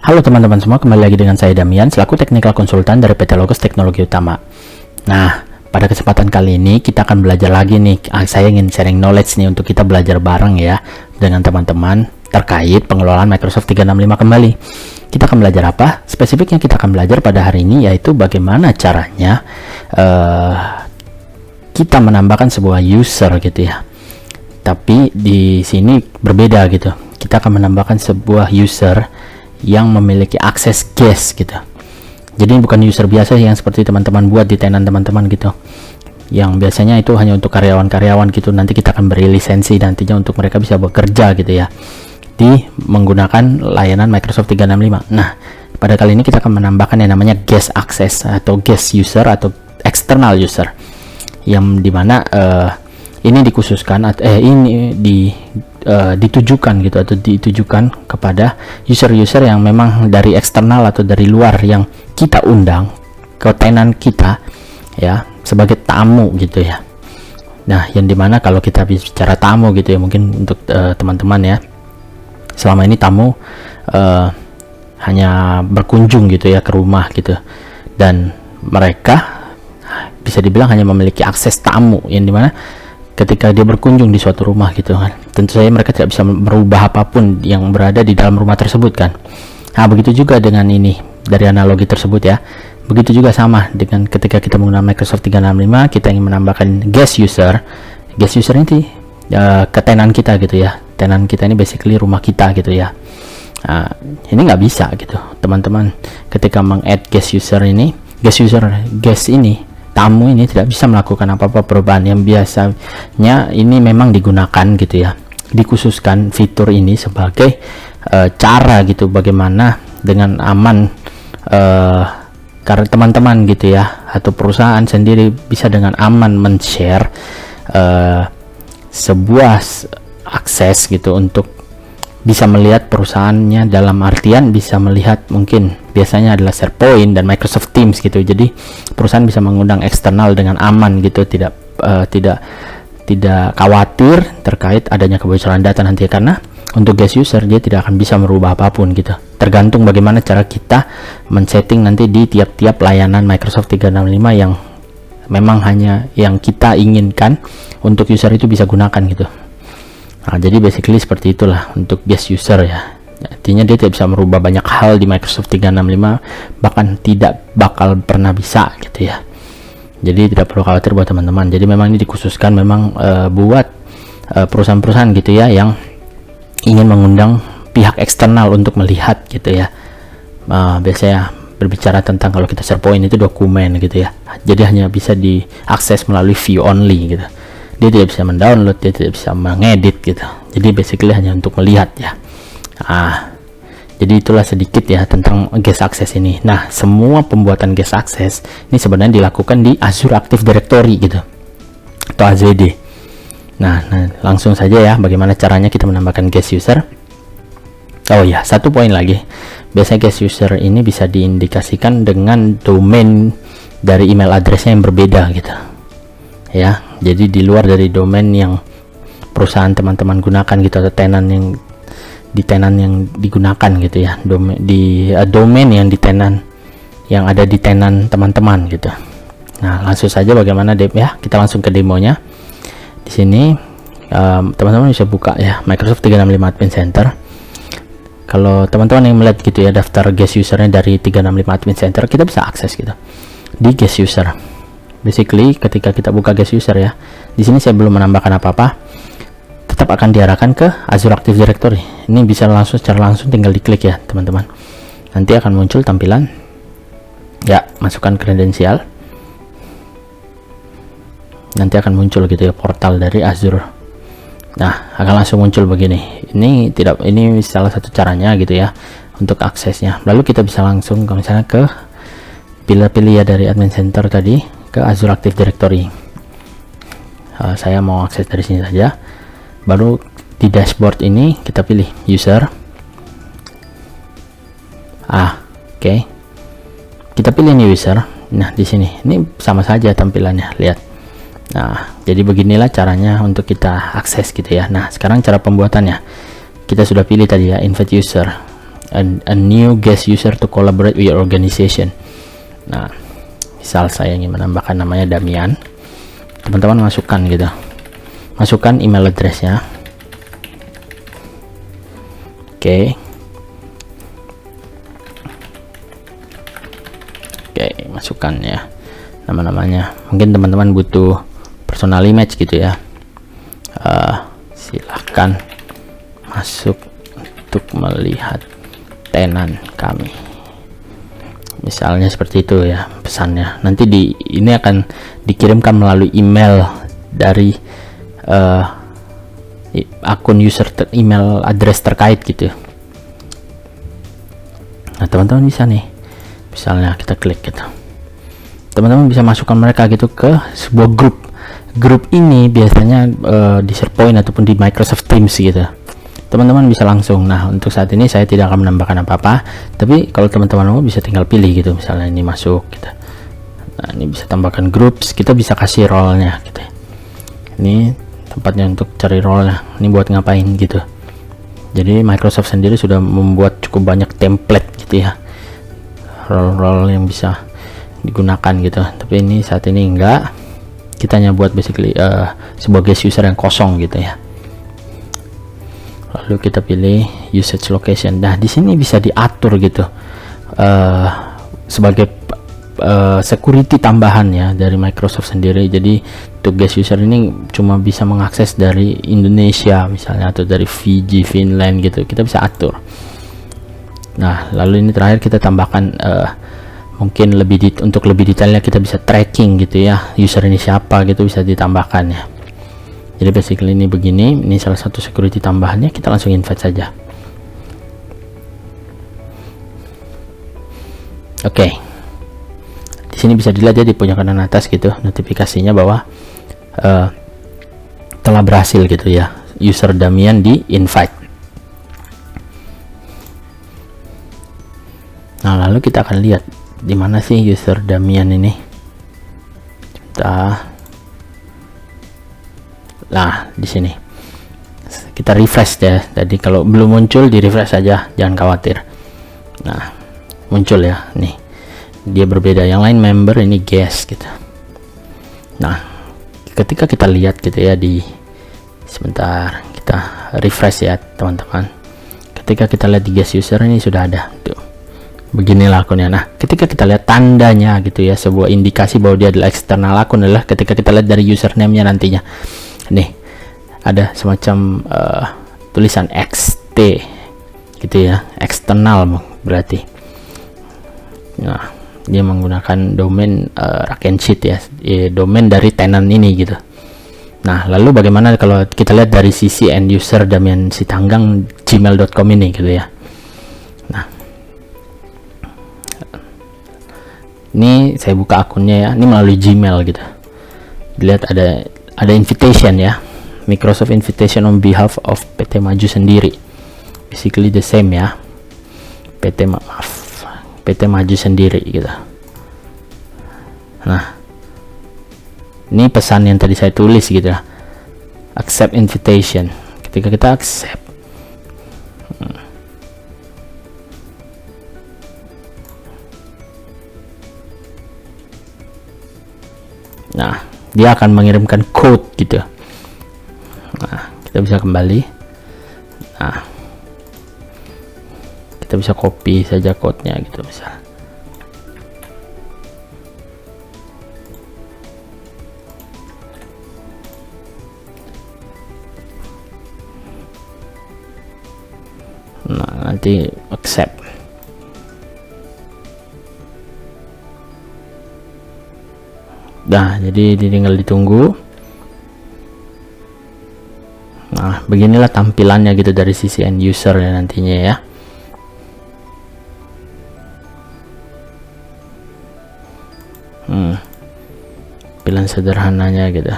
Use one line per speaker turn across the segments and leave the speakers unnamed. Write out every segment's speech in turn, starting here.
Halo teman-teman semua, kembali lagi dengan saya Damian selaku Technical Konsultan dari PT Logos Teknologi Utama. Nah, pada kesempatan kali ini kita akan belajar lagi nih. Saya ingin sharing knowledge nih untuk kita belajar bareng ya dengan teman-teman terkait pengelolaan Microsoft 365 kembali. Kita akan belajar apa? Spesifiknya kita akan belajar pada hari ini yaitu bagaimana caranya kita menambahkan sebuah user gitu ya. Tapi di sini berbeda gitu. Kita akan menambahkan sebuah user yang memiliki akses guest gitu. Jadi bukan user biasa yang seperti teman-teman buat di tenan teman-teman gitu. Yang biasanya itu hanya untuk karyawan-karyawan gitu. Nanti kita akan beri lisensi nantinya untuk mereka bisa bekerja gitu ya. Di menggunakan layanan Microsoft 365. Nah, pada kali ini kita akan menambahkan yang namanya guest access atau guest user atau external user. Yang dimana ini dikhususkan ditujukan gitu atau ditujukan kepada user-user yang memang dari eksternal atau dari luar yang kita undang ke tenan kita ya sebagai tamu gitu ya. Nah, yang dimana kalau kita bicara tamu gitu ya, mungkin untuk teman-teman ya, selama ini tamu hanya berkunjung gitu ya ke rumah gitu, dan mereka bisa dibilang hanya memiliki akses tamu, yang dimana ketika dia berkunjung di suatu rumah gitu kan, tentu saja mereka tidak bisa merubah apapun yang berada di dalam rumah tersebut kan. Nah, begitu juga dengan ini, dari analogi tersebut ya, begitu juga sama dengan ketika kita menggunakan Microsoft 365, kita ingin menambahkan guest user ini ke tenan kita gitu ya. Tenan kita ini basically rumah kita gitu ya. Nah, ini nggak bisa gitu teman-teman, ketika meng-add guest ini, tamu ini tidak bisa melakukan apa-apa perubahan. Yang biasanya ini memang digunakan gitu ya, dikhususkan fitur ini sebagai cara gitu bagaimana dengan aman, karena teman-teman gitu ya atau perusahaan sendiri bisa dengan aman men-share sebuah akses gitu untuk bisa melihat perusahaannya, dalam artian bisa melihat mungkin biasanya adalah SharePoint dan Microsoft Teams gitu. Jadi perusahaan bisa mengundang eksternal dengan aman gitu, tidak khawatir terkait adanya kebocoran data nanti, karena untuk guest user dia tidak akan bisa merubah apapun gitu. Tergantung bagaimana cara kita men-setting nanti di tiap-tiap layanan Microsoft 365 yang memang hanya yang kita inginkan untuk user itu bisa gunakan gitu. Nah, jadi basically seperti itulah untuk guest user ya. Artinya dia tidak bisa merubah banyak hal di Microsoft 365, bahkan tidak bakal pernah bisa gitu ya. Jadi tidak perlu khawatir buat teman-teman. Jadi memang ini dikhususkan memang buat perusahaan-perusahaan gitu ya yang ingin mengundang pihak eksternal untuk melihat gitu ya. Biasanya berbicara tentang kalau kita SharePoint itu dokumen gitu ya. Jadi hanya bisa diakses melalui view only gitu. Dia tidak bisa mendownload, dia tidak bisa mengedit gitu. Jadi basically hanya untuk melihat ya. Jadi itulah sedikit ya tentang guest access ini. Nah, semua pembuatan guest access ini sebenarnya dilakukan di Azure Active Directory gitu, atau AZD. Nah, langsung saja ya bagaimana caranya kita menambahkan guest user. Oh ya, satu poin lagi. Biasanya guest user ini bisa diindikasikan dengan domain dari email addressnya yang berbeda gitu. Ya, jadi di luar dari domain yang perusahaan teman-teman gunakan gitu, atau tenan yang digunakan gitu ya, domain yang di tenan yang ada di tenan teman-teman gitu. Nah, langsung saja bagaimana ya, kita langsung ke demonya. Di sini teman-teman bisa buka ya Microsoft 365 Admin Center. Kalau teman-teman yang melihat gitu ya daftar guest usernya dari 365 Admin Center, kita bisa akses gitu di guest user. Basically ketika kita buka guest user ya, di sini saya belum menambahkan apa-apa, tetap akan diarahkan ke Azure Active Directory. Ini bisa secara langsung tinggal diklik ya teman-teman. Nanti akan muncul tampilan ya, masukkan kredensial. Nanti akan muncul gitu ya portal dari Azure. Nah, akan langsung muncul begini. Ini salah satu caranya gitu ya untuk aksesnya. Lalu kita bisa langsung misalnya ke pilih ya dari Admin Center tadi ke Azure Active Directory. Saya mau akses dari sini saja. Baru di dashboard ini kita pilih user. Oke. Kita pilih new user. Nah, di sini ini sama saja tampilannya, lihat. Nah, jadi beginilah caranya untuk kita akses gitu ya. Nah, sekarang cara pembuatannya. Kita sudah pilih tadi ya, invite user. a new guest user to collaborate with your organization. Nah, misal saya ingin menambahkan namanya Damian, teman-teman masukkan gitu, masukkan email address-nya. Oke, masukkan ya nama-namanya. Mungkin teman-teman butuh personal image gitu ya, silahkan masuk untuk melihat tenan kami, misalnya seperti itu ya pesannya. Nanti ini akan dikirimkan melalui email dari akun user email address terkait gitu. Nah, teman-teman bisa nih, misalnya kita klik gitu, teman-teman bisa masukkan mereka gitu ke sebuah grup ini biasanya di SharePoint ataupun di Microsoft Teams gitu. Teman-teman bisa langsung. Nah, untuk saat ini saya tidak akan menambahkan apa-apa, tapi kalau teman-teman mau bisa tinggal pilih gitu, misalnya ini masuk gitu. Nah, ini bisa tambahkan groups, kita bisa kasih role-nya gitu. Ini tempatnya untuk cari role-nya, ini buat ngapain gitu. Jadi Microsoft sendiri sudah membuat cukup banyak template gitu ya, role-role yang bisa digunakan gitu. Tapi ini saat ini enggak, kita hanya buat basically sebuah guest user yang kosong gitu ya. Lalu kita pilih usage location. Nah, di sini bisa diatur gitu sebagai security tambahan ya dari Microsoft sendiri. Jadi untuk guest user ini cuma bisa mengakses dari Indonesia misalnya, atau dari Fiji, Finland gitu, kita bisa atur. Nah, lalu ini terakhir kita tambahkan mungkin untuk lebih detailnya kita bisa tracking gitu ya, user ini siapa gitu bisa ditambahkan ya. Jadi basically ini begini, ini salah satu security tambahannya, kita langsung invite saja. Oke. Di sini bisa dilihat ya di punya kanan atas gitu notifikasinya bahwa telah berhasil gitu ya, user Damian di invite. Nah, lalu kita akan lihat di mana sih user Damian ini. Nah, di sini kita refresh ya. Jadi kalau belum muncul di refresh saja, jangan khawatir. Nah, muncul ya, nih dia berbeda, yang lain member, ini guest gitu. Nah, ketika kita lihat gitu ya, sebentar kita refresh ya teman-teman. Ketika kita lihat di guest user ini sudah ada tuh, beginilah akunnya. Nah, ketika kita lihat tandanya gitu ya, sebuah indikasi bahwa dia adalah eksternal akun adalah ketika kita lihat dari username-nya nantinya. Nih ada semacam tulisan XT gitu ya, eksternal berarti. Nah, dia menggunakan domain Raken Sheet ya, domain dari tenant ini gitu. Nah, lalu bagaimana kalau kita lihat dari sisi end user Damian Sitanggang gmail.com ini gitu ya. Nah, ini saya buka akunnya ya, ini melalui Gmail gitu. Dilihat ada invitation ya, Microsoft invitation on behalf of PT Maju sendiri, basically the same ya, PT Maju sendiri gitu. Nah, ini pesan yang tadi saya tulis gitu ya, accept invitation. Ketika kita accept, nah dia akan mengirimkan code gitu. Nah, kita bisa kembali. Nah, kita bisa copy saja code-nya gitu bisa. Nah, nanti accept. Nah, jadi tinggal ditunggu. Nah, beginilah tampilannya gitu dari sisi end user ya nantinya ya. Tampilan sederhananya gitu.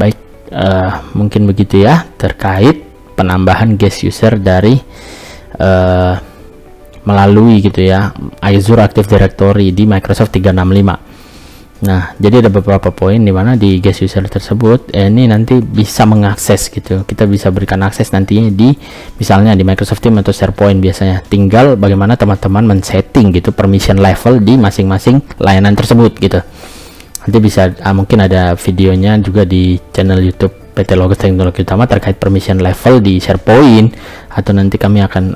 Baik, mungkin begitu ya terkait penambahan guest user dari melalui gitu ya Azure Active Directory di Microsoft 365. Nah, jadi ada beberapa poin di mana di guest user tersebut ini nanti bisa mengakses gitu. Kita bisa berikan akses nantinya di misalnya di Microsoft Teams atau SharePoint biasanya. Tinggal bagaimana teman-teman men-setting gitu permission level di masing-masing layanan tersebut gitu. Nanti bisa mungkin ada videonya juga di channel YouTube PT Logos Teknologi Utama terkait permission level di SharePoint, atau nanti kami akan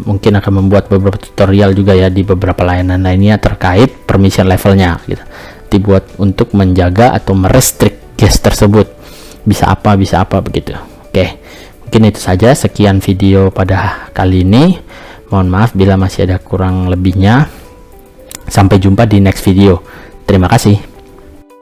mungkin akan membuat beberapa tutorial juga ya di beberapa layanan lainnya terkait permission levelnya gitu. Dibuat untuk menjaga atau merestrict guest tersebut bisa apa begitu. Oke, mungkin itu saja, sekian video pada kali ini. Mohon maaf bila masih ada kurang lebihnya. Sampai jumpa di next video. Terima kasih.